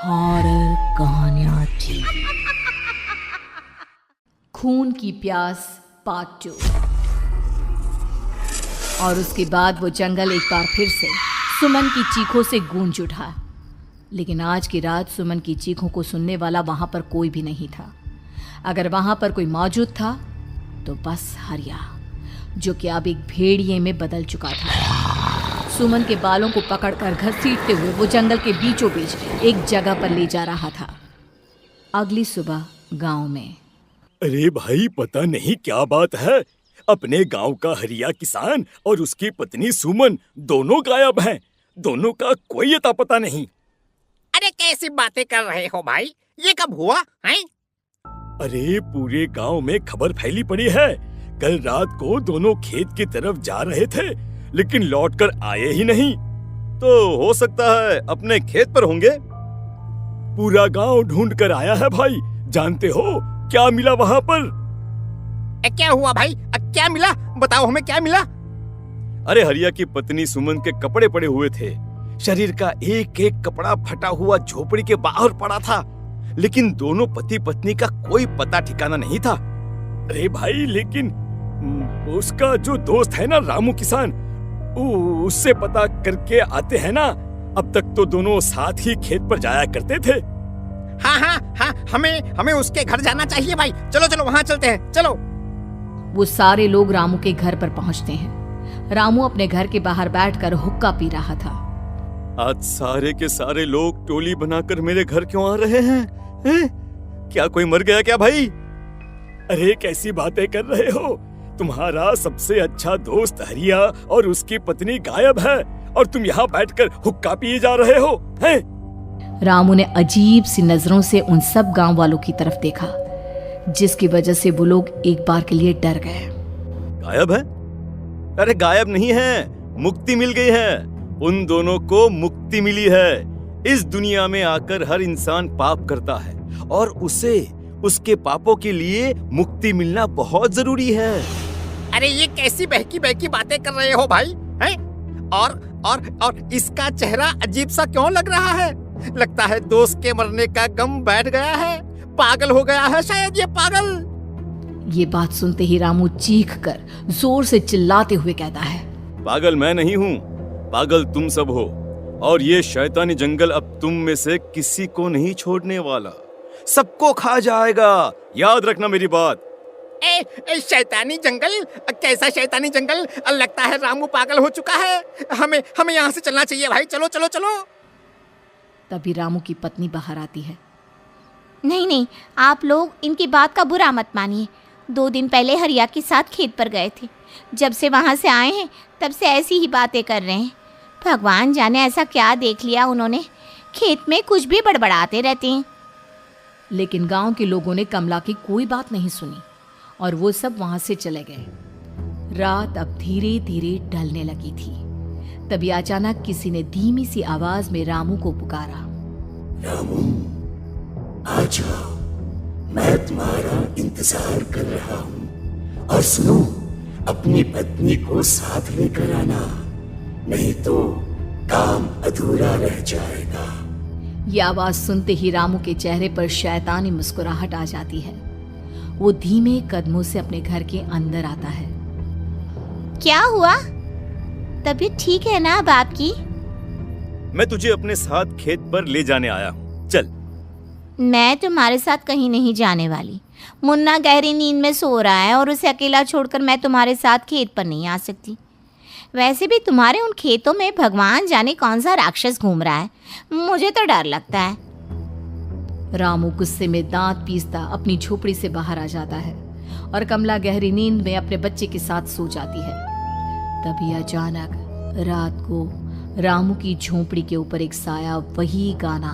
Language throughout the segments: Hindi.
हॉरर कहानियां थी। खून की प्यास पार्ट 2। और उसके बाद वो जंगल एक बार फिर से सुमन की चीखों से गूंज उठा। लेकिन आज की रात सुमन की चीखों को सुनने वाला वहां पर कोई भी नहीं था। अगर वहां पर कोई मौजूद था तो बस हरिया, जो कि अब एक भेड़िए में बदल चुका था। सुमन के बालों को पकड़कर घसीटते हुए वो जंगल के बीचों बीच एक जगह पर ले जा रहा था। अगली सुबह गांव में। अरे भाई, पता नहीं क्या बात है, अपने गांव का हरिया किसान और उसकी पत्नी सुमन दोनों गायब हैं। दोनों का कोई अता पता नहीं। अरे कैसी बातें कर रहे हो भाई, ये कब हुआ है? अरे पूरे गांव में खबर फैली पड़ी है। कल रात को दोनों खेत की तरफ जा रहे थे, लेकिन लौटकर आए ही नहीं। तो हो सकता है अपने खेत पर होंगे। पूरा गांव ढूंढ कर आया है भाई। जानते हो क्या मिला वहां पर? क्या हुआ भाई? क्या मिला? बताओ हमें, क्या मिला? अरे हरिया की पत्नी सुमन के कपड़े पड़े हुए थे। शरीर का एक एक कपड़ा फटा हुआ झोपड़ी के बाहर पड़ा था, लेकिन दोनों पति पत्नी का कोई पता ठिकाना नहीं था। अरे भाई, लेकिन उसका जो दोस्त है ना रामू किसान, उससे पता करके आते हैं ना। अब तक तो दोनों साथ ही खेत पर जाया करते थे। हाँ, हमें उसके घर जाना चाहिए भाई। चलो वहाँ चलते हैं, चलो। वो सारे लोग रामू के घर पर पहुंचते हैं। रामू अपने घर के बाहर बैठकर हुक्का पी रहा था। आज सारे के सारे लोग टोली बनाकर मेरे घर क्यों आ रहे हैं? क्या कोई मर गया क्या भाई? अरे कैसी बातें कर रहे हो? तुम्हारा सबसे अच्छा दोस्त हरिया और उसकी पत्नी गायब है और तुम यहाँ बैठकर हुक्का पिए जा रहे हो हैं? रामू ने अजीब सी नजरों से उन सब गांव वालों की तरफ देखा, जिसकी वजह से वो लोग एक बार के लिए डर गए। गायब है? अरे गायब नहीं है, मुक्ति मिल गई है। उन दोनों को मुक्ति मिली है। इस दुनिया में आकर हर इंसान पाप करता है और उसे उसके पापों के लिए मुक्ति मिलना बहुत जरूरी है। अरे ये कैसी बहकी बातें कर रहे हो भाई, हैं? और इसका चेहरा अजीब सा क्यों लग रहा है? लगता है दोस्त के मरने का गम बैठ गया है। पागल हो गया है शायद ये पागल। ये बात सुनते ही रामू चीख कर जोर से चिल्लाते हुए कहता है, पागल मैं नहीं हूँ, पागल तुम सब हो। और ये शैतानी जंगल अब तुम में से किसी को नहीं छोड़ने वाला, सबको खा जाएगा। याद रखना मेरी बात। शैतानी जंगल? कैसा शैतानी जंगल? लगता है रामू पागल हो चुका है। हमें यहाँ से चलना चाहिए भाई। चलो। तभी रामू की पत्नी बाहर आती है। नहीं, आप लोग इनकी बात का बुरा मत मानिए। 2 दिन पहले हरिया के साथ खेत पर गए थे। जब से वहाँ से आए हैं तब से ऐसी ही बातें कर रहे हैं। भगवान जाने ऐसा क्या देख लिया उन्होंने, खेत में कुछ भी बड़बड़ाते रहते हैं। लेकिन गांव के लोगों ने कमला की कोई बात नहीं सुनी और वो सब वहां से चले गए। रात अब धीरे धीरे ढलने लगी थी। तभी अचानक किसी ने धीमी सी आवाज में रामू को पुकारा। रामू, आ जाओ, मैं तुम्हारा इंतजार कर रहा हूँ। और सुनो, अपनी पत्नी को साथ लेकर आना, नहीं तो काम अधूरा रह जाएगा। ये आवाज सुनते ही रामू के चेहरे पर शैतानी मुस्कुराहट आ जाती है। वो धीमे कदमों से अपने घर के अंदर आता है। क्या हुआ? तबीयत ठीक है ना अब आपकी? मैं तुझे अपने साथ खेत पर ले जाने आया हूँ, चल। मैं तुम्हारे साथ कहीं नहीं जाने वाली। मुन्ना गहरी नींद में सो रहा है और उसे अकेला छोड़कर मैं तुम्हारे साथ खेत पर नहीं आ सकती। वैसे भी तुम्हारे उन खेतों में भगवान जाने कौन सा राक्षस घूम रहा है, मुझे तो डर लगता है। रामू गुस्से में दांत पीसता अपनी झोपड़ी से बाहर आ जाता है और कमला गहरी नींद में अपने बच्चे के साथ सो जाती है। तभी अचानक रात को रामू की झोपड़ी के ऊपर एक साया वही गाना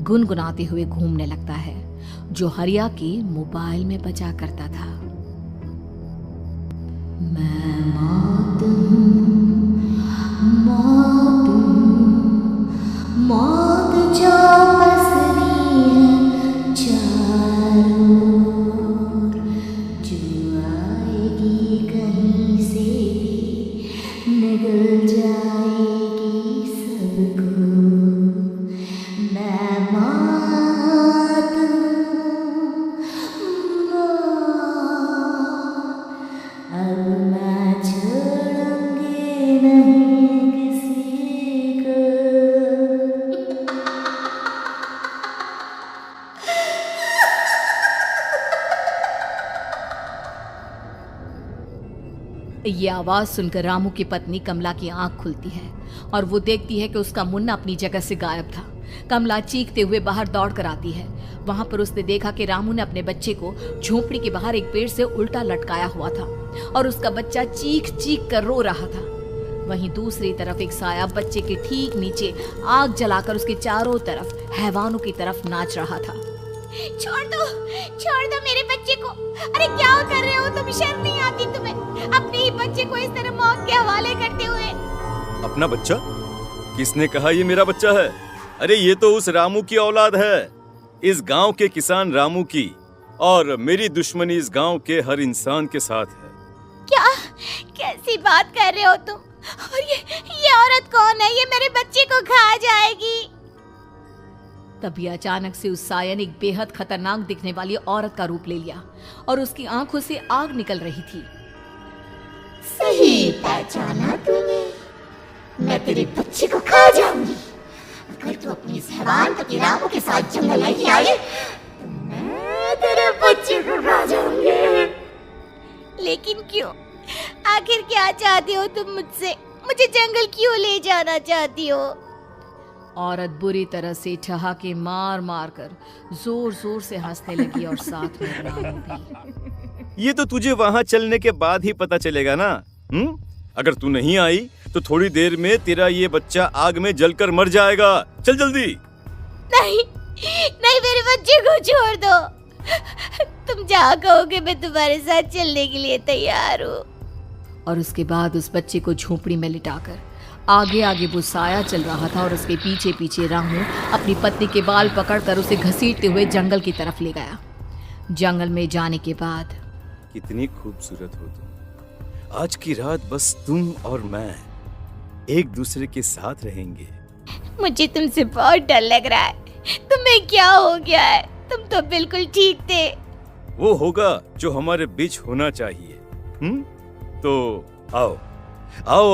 गुनगुनाते हुए घूमने लगता है जो हरिया के मोबाइल में बजा करता था। मैं मौत जो पसरी है चारों ओर, जो आएगी कहीं से भी निगल जाएगी सबको। मैं ये आवाज सुनकर रामू की पत्नी कमला की आंख खुलती है और वो देखती है कि उसका मुन्ना अपनी जगह से गायब था। कमला चीखते हुए बाहर दौड़ कर आती है। वहां पर उसने देखा कि रामू ने अपने बच्चे को झोपड़ी के बाहर एक पेड़ से उल्टा लटकाया हुआ था और उसका बच्चा चीख चीख कर रो रहा था। वहीं दूसरी तरफ एक साया बच्चे के ठीक नीचे आग जलाकर उसके चारों तरफ हैवानों की तरफ नाच रहा था। छोड़ दो मेरे बच्चे को। अरे क्या कर रहे हो तुम? शर्म नहीं आती तुम्हें अपने ही बच्चे को इस तरह मौत के हवाले करते हुए? अपना बच्चा? किसने कहा ये मेरा बच्चा है? अरे ये तो उस रामू की औलाद है, इस गांव के किसान रामू की, और मेरी दुश्मनी इस गांव के हर इंसान के साथ है। क्या? कैसी बात कर रहे हो तुम? और ये औरत कौन है? ये मेरे बच्चे को खा जाएगी। तभी अचानक से उस साया ने एक बेहद खतरनाक दिखने वाली औरत का रूप ले लिया और उसकी आंखों से आग निकल रही थी। सही पहचाना तूने, मैं तेरे बच्चे को खा जाऊंगी। अगर तू अपनी इस हैवान पति रामू के साथ जंगल नहीं आई तो मैं तेरे बच्चे को खा जाऊंगी। लेकिन क्यों? आखिर क्या चाहती हो तुम मुझसे? मुझे जंगल क्यों ले जाना चाहती हो? औरत बुरी तरह से ठहाके मार मार कर जोर जोर से हंसने लगी और साथ में रामू भी। ये तो तुझे वहाँ चलने के बाद ही पता चलेगा ना। अगर तू नहीं आई तो थोड़ी देर में तेरा ये बच्चा आग में जलकर मर जाएगा। चल जल्दी। नहीं, मेरे बच्चे को छोड़ दो। तुम जहाँ कहोगे मैं तुम्हारे साथ चलने के लिए तैयार हूँ। और उसके बाद उस बच्चे को झोपड़ी में लिटाकर आगे आगे वो साया चल रहा था और उसके पीछे पीछे रामू अपनी पत्नी के बाल पकड़कर उसे घसीटते हुए जंगल की तरफ ले गया। जंगल में जाने के बाद, कितनी खूबसूरत हो तुम। आज की रात बस तुम और मैं एक दूसरे के साथ रहेंगे। मुझे तुमसे बहुत डर लग रहा है। तुम्हें क्या हो गया है? तुम तो बिल्कुल ठीक थे। वो होगा जो हमारे बीच होना चाहिए। तो आओ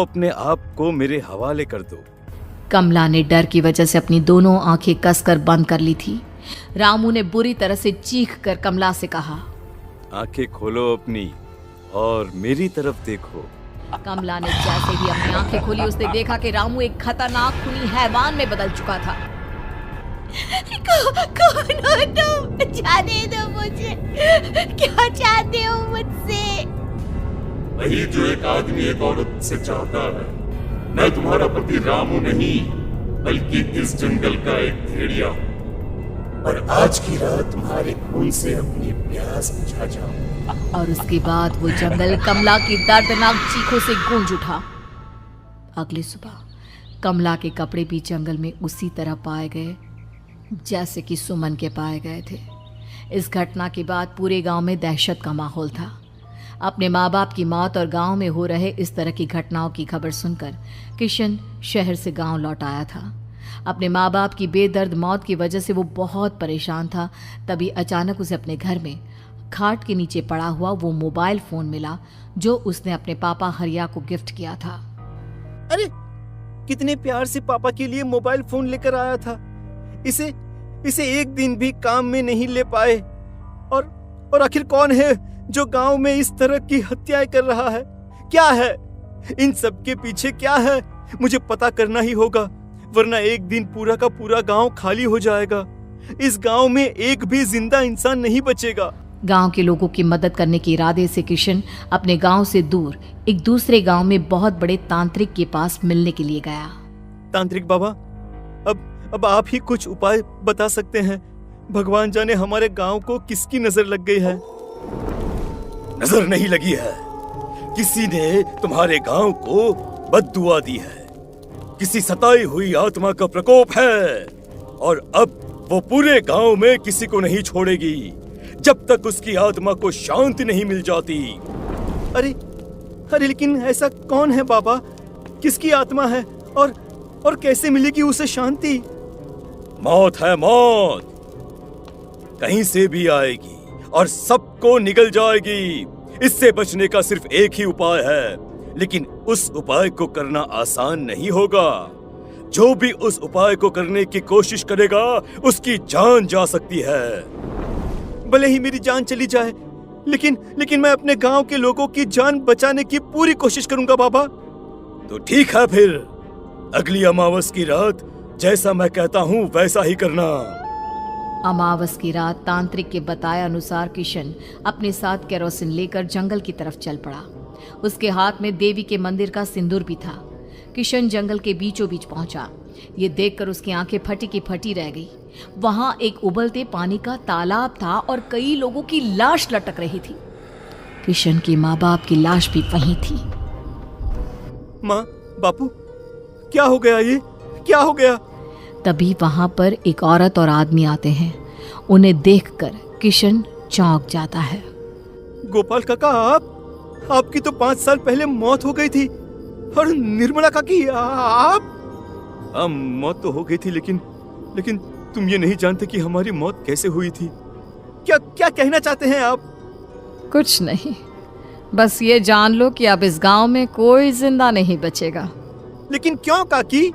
अपने आप को मेरे हवाले कर दो। कमला ने डर की वजह से अपनी दोनों आंखें कसकर बंद कर ली थी। रामू ने बुरी तरह से चीख कर कमला से कहा, आंखें खोलो अपनी और मेरी तरफ देखो। कमला ने जैसे ही अपनी आंखें खोली उसने देखा कि रामू एक खतरनाक खूनी हैवान में बदल चुका था। कौन हो तुम? जाने दो मुझे। क्या चाहते हो मुझसे? वही जो एक आदमी एक औरत से चाहता है। मैं तुम्हारा पति रामू नहीं, बल्कि इस जंगल का एक भेड़िया हूँ, और आज की रात तुम्हारे खून से अपनी प्यास बुझा जाऊं। और उसके बाद वो जंगल कमला की दर्दनाक चीखों से गूंज उठा। अगली सुबह कमला के कपड़े भी जंगल में उसी तरह पाए गए जैसे कि सुमन के पाए गए थे। इस घटना के बाद पूरे गांव में दहशत का माहौल था। अपने माँ बाप की मौत और गांव में हो रहे इस तरह की घटनाओं की खबर सुनकर किशन शहर से गांव लौट आया था। अपने माँ बाप की बेदर्द मौत की वजह से वो बहुत परेशान था। तभी अचानक उसे अपने घर में खाट के नीचे पड़ा हुआ वो मोबाइल फोन मिला जो उसने अपने पापा हरिया को गिफ्ट किया था। अरे कितने प्यार से पापा के लिए मोबाइल फोन लेकर आया था। इसे एक दिन भी काम में नहीं ले पाए। और आखिर कौन है जो गांव में इस तरह की हत्याएं कर रहा है? क्या है इन सब के पीछे? क्या है? मुझे पता करना ही होगा, वरना एक दिन पूरा का पूरा गांव खाली हो जाएगा। इस गांव में एक भी जिंदा इंसान नहीं बचेगा। गांव के लोगों की मदद करने के इरादे से किशन अपने गांव से दूर एक दूसरे गांव में बहुत बड़े तांत्रिक के पास मिलने के लिए गया। तांत्रिक बाबा, अब आप ही कुछ उपाय बता सकते हैं। भगवान जाने हमारे गांव को किसकी नजर लग गई है। नजर नहीं लगी है, किसी ने तुम्हारे गांव को बद्दुआ दी है। किसी सताई हुई आत्मा का प्रकोप है और अब वो पूरे गांव में किसी को नहीं छोड़ेगी जब तक उसकी आत्मा को शांति नहीं मिल जाती। अरे लेकिन ऐसा कौन है बाबा? किसकी आत्मा है और कैसे मिलेगी उसे शांति? मौत है मौत, कहीं से भी आएगी और सबको निगल जाएगी। इससे बचने का सिर्फ एक ही उपाय है, लेकिन उस उपाय को करना आसान नहीं होगा। जो भी उस उपाय को करने की कोशिश करेगा उसकी जान जा सकती है। भले ही मेरी जान चली जाए, लेकिन मैं अपने गांव के लोगों की जान बचाने की पूरी कोशिश करूंगा बाबा। तो ठीक है, फिर अगली अमावस की रात जैसा मैं कहता हूँ वैसा ही करना। अमावस की रात तांत्रिक के बताए अनुसार किशन अपने साथ केरोसिन लेकर जंगल की तरफ चल पड़ा। उसके हाथ में देवी के मंदिर का सिंदूर भी था। किशन जंगल के बीचों बीच पहुंचा। ये देखकर उसकी आंखें फटी की फटी रह गई। वहां एक उबलते पानी का तालाब था और कई लोगों की लाश लटक रही थी। किशन के माँ बाप की लाश भी वहीं थी। माँ, बापू, क्या हो गया? ये क्या हो गया? तभी वहां पर एक औरत और आदमी आते हैं। उन्हें देखकर किशन चौंक जाता है। गोपाल काका, आपकी तो 5 साल पहले मौत हो गई थी। और निर्मला काकी, आप? मौत तो हो गई थी, लेकिन तुम ये नहीं जानते कि हमारी मौत कैसे हुई थी। क्या कहना चाहते हैं आप? कुछ नहीं, बस ये जान लो कि अब इस गांव में कोई जिंदा नहीं बचेगा। लेकिन क्यों काकी?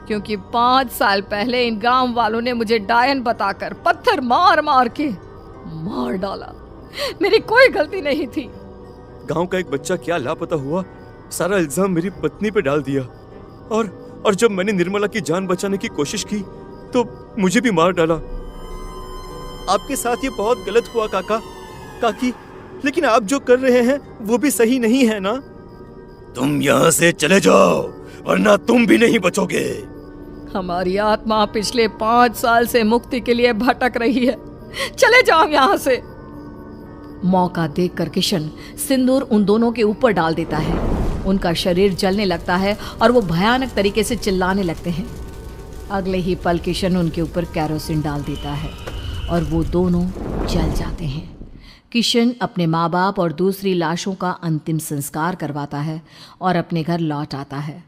क्योंकि 5 साल पहले इन गांव वालों ने मुझे डायन बताकर पत्थर मार मार के मार डाला। मेरी कोई गलती नहीं थी। गांव का एक बच्चा क्या लापता हुआ, सारा इल्जाम मेरी पत्नी पे डाल दिया। और जब मैंने निर्मला की जान बचाने की कोशिश की तो मुझे भी मार डाला। आपके साथ ये बहुत गलत हुआ काकी, लेकिन आप जो कर रहे हैं वो भी सही नहीं है ना? तुम यहाँ से चले जाओ वरना तुम भी नहीं बचोगे। हमारी आत्मा पिछले 5 साल से मुक्ति के लिए भटक रही है। चले जाओ यहाँ से। मौका देखकर किशन सिंदूर उन दोनों के ऊपर डाल देता है। उनका शरीर जलने लगता है और वो भयानक तरीके से चिल्लाने लगते हैं। अगले ही पल किशन उनके ऊपर केरोसिन डाल देता है और वो दोनों जल जाते हैं। किशन अपने माँ बाप और दूसरी लाशों का अंतिम संस्कार करवाता है और अपने घर लौट आता है।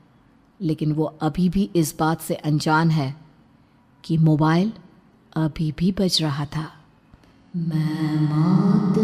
लेकिन वो अभी भी इस बात से अनजान है कि मोबाइल अभी भी बज रहा था। मैं मौत